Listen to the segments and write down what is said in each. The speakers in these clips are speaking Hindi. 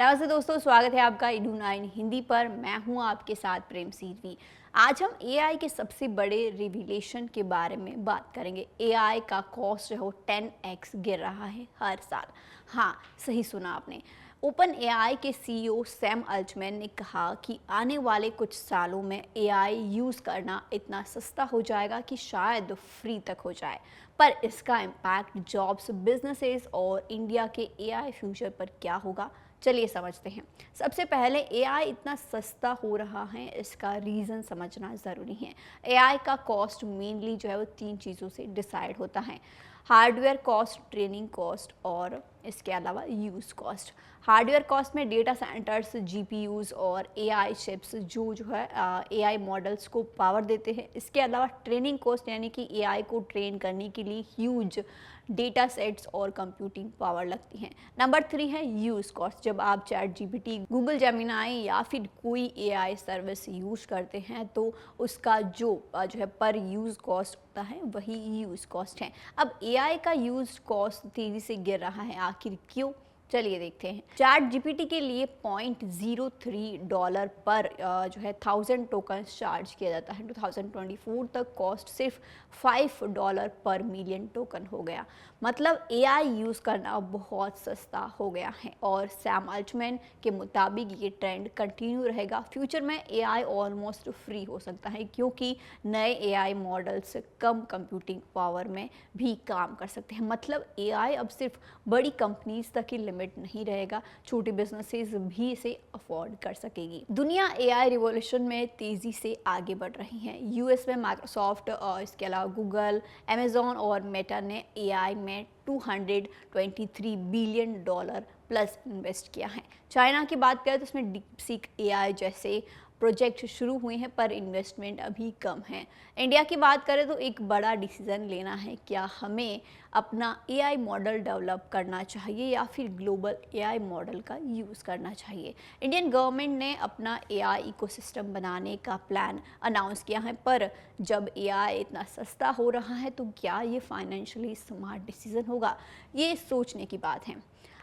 नमस्ते दोस्तों, स्वागत है आपका ईडू 9 हिंदी पर। मैं हूं आपके साथ प्रेम सीरवी। आज हम एआई के सबसे बड़े रिविलेशन के बारे में बात करेंगे। एआई का कॉस्ट जो 10x गिर रहा है हर साल। हाँ, सही सुना आपने। ओपन एआई के सीईओ सैम अल्टमैन ने कहा कि आने वाले कुछ सालों में एआई यूज़ करना इतना सस्ता हो जाएगा कि शायद फ्री तक हो जाए। पर इसका इम्पैक्ट जॉब्स, बिजनेसेस और इंडिया के एआई फ्यूचर पर क्या होगा, चलिए समझते हैं। सबसे पहले एआई इतना सस्ता हो रहा है, इसका रीज़न समझना ज़रूरी है। एआई का कॉस्ट मेनली जो है वो 3 चीज़ों से डिसाइड होता है: हार्डवेयर कॉस्ट, ट्रेनिंग कॉस्ट और इसके अलावा यूज़ कॉस्ट। हार्डवेयर कॉस्ट में डेटा सेंटर्स, जीपीयूज़ और एआई चिप्स जो है एआई मॉडल्स को पावर देते हैं। इसके अलावा ट्रेनिंग कॉस्ट यानी कि एआई को ट्रेन करने के लिए ह्यूज डेटा सेट्स और कंप्यूटिंग पावर लगती हैं। नंबर 3 है यूज़ कॉस्ट। जब आप चैट जीपीटी, गूगल जेमिनाई या फिर कोई एआई सर्विस यूज़ करते हैं तो उसका जो है पर यूज़ कॉस्ट होता है वही यूज़ कॉस्ट है। अब एआई का यूज़ कॉस्ट तेज़ी से गिर रहा है, आखिर क्यों? चलिए देखते हैं। चैट जीपीटी के लिए $0.03 पर जो है 1000 टोकन चार्ज किया जाता है। 2024 तक कॉस्ट सिर्फ $5 पर मिलियन टोकन हो गया। मतलब एआई यूज़ करना बहुत सस्ता हो गया है और सैम अल्टमैन के मुताबिक ये ट्रेंड कंटिन्यू रहेगा। फ्यूचर में एआई ऑलमोस्ट फ्री हो सकता है क्योंकि नए एआई मॉडल्स कम कंप्यूटिंग पावर में भी काम कर सकते हैं। मतलब एआई अब सिर्फ बड़ी कंपनीज तक ही लिमिट नहीं रहेगा, छोटे बिजनेसेस भी इसे अफोर्ड कर सकेगी। दुनिया एआई रिवॉल्यूशन में तेजी से आगे बढ़ रही है। यूएस में माइक्रोसॉफ्ट और इसके अलावा गूगल, अमेजॉन और मेटा ने एआई में $223 बिलियन प्लस इन्वेस्ट किया है। चाइना की बात करें तो उसमें डीपसीक एआई जैसे प्रोजेक्ट शुरू हुए हैं पर इन्वेस्टमेंट अभी कम है। इंडिया की बात करें तो एक बड़ा डिसीजन लेना है, क्या हमें अपना एआई मॉडल डेवलप करना चाहिए या फिर ग्लोबल एआई मॉडल का यूज़ करना चाहिए। इंडियन गवर्नमेंट ने अपना एआई इकोसिस्टम बनाने का प्लान अनाउंस किया है, पर जब एआई इतना सस्ता हो रहा है तो क्या ये फाइनेंशियली स्मार्ट डिसीजन होगा, ये सोचने की बात है।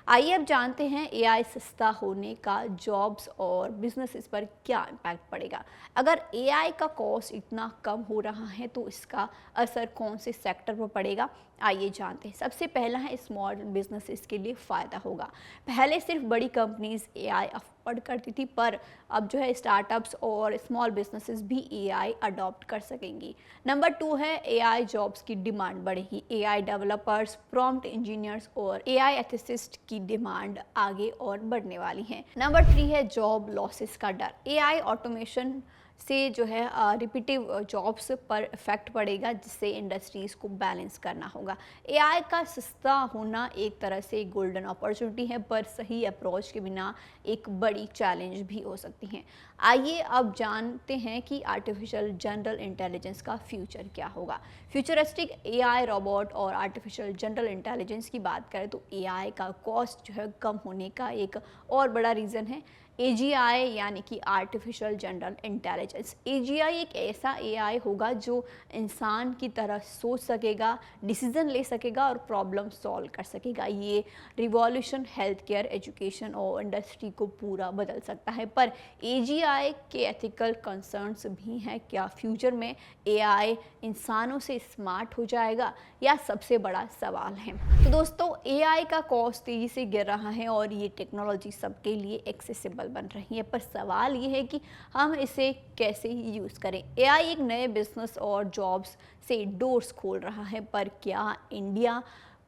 आइए अब जानते हैं एआई सस्ता होने का जॉब्स और बिजनेसेस पर क्या इम्पैक्ट पड़ेगा। अगर एआई का कॉस्ट इतना कम हो रहा है तो इसका असर कौन से सेक्टर पर पड़ेगा, आइए जानते हैं। सबसे पहला है स्मॉल बिजनेसेस के लिए फ़ायदा होगा। पहले सिर्फ बड़ी कंपनीज एआई अफोर्ड करती थी, पर अब जो है स्टार्टअप्स और स्मॉल बिजनेसेस भी एआई अडॉप्ट कर सकेंगी। नंबर 2 है एआई जॉब्स की डिमांड बढ़ेगी। एआई डेवलपर्स, प्रॉम्प्ट इंजीनियर्स और एआई एथिसिस्ट की डिमांड आगे और बढ़ने वाली है। नंबर 3 है जॉब लॉसेस का डर। एआई ऑटोमेशन से जो है रिपीटिव जॉब्स पर इफेक्ट पड़ेगा, जिससे इंडस्ट्रीज़ को बैलेंस करना होगा। एआई का सस्ता होना एक तरह से गोल्डन अपॉर्चुनिटी है, पर सही अप्रोच के बिना एक बड़ी चैलेंज भी हो सकती हैं। आइए अब जानते हैं कि आर्टिफिशियल जनरल इंटेलिजेंस का फ्यूचर क्या होगा। फ्यूचरिस्टिक एआई, रोबोट और आर्टिफिशियल जनरल इंटेलिजेंस की बात करें तो एआई का कॉस्ट जो है कम होने का एक और बड़ा रीज़न है एजीआई यानी कि आर्टिफिशियल जनरल इंटेलिजेंस। एजीआई एक ऐसा एआई होगा जो इंसान की तरह सोच सकेगा, डिसीजन ले सकेगा और प्रॉब्लम सॉल्व कर सकेगा। ये रिवॉल्यूशन हेल्थ केयर, एजुकेशन और इंडस्ट्री को पूरा बदल सकता है। पर एजीआई के एथिकल कंसर्न्स भी हैं। क्या फ्यूचर में एआई इंसानों से स्मार्ट हो जाएगा, या सबसे बड़ा सवाल है। तो दोस्तों, एआई का कॉस्ट तेजी से गिर रहा है और ये टेक्नोलॉजी सबके लिए एक्सेसिबल बन रही है, पर सवाल ये है कि हम इसे कैसे यूज़ करें। एआई एक नए बिजनेस और जॉब्स से डोर्स खोल रहा है, पर क्या इंडिया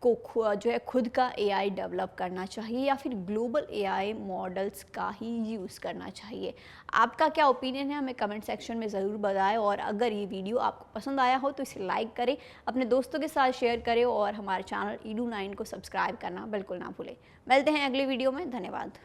को जो है खुद का एआई डेवलप करना चाहिए या फिर ग्लोबल एआई मॉडल्स का ही यूज़ करना चाहिए? आपका क्या ओपिनियन है, हमें कमेंट सेक्शन में ज़रूर बताएं। और अगर ये वीडियो आपको पसंद आया हो तो इसे लाइक करें, अपने दोस्तों के साथ शेयर करें और हमारे चैनल ईडू 9 को सब्सक्राइब करना बिल्कुल ना भूलें। मिलते हैं अगली वीडियो में। धन्यवाद।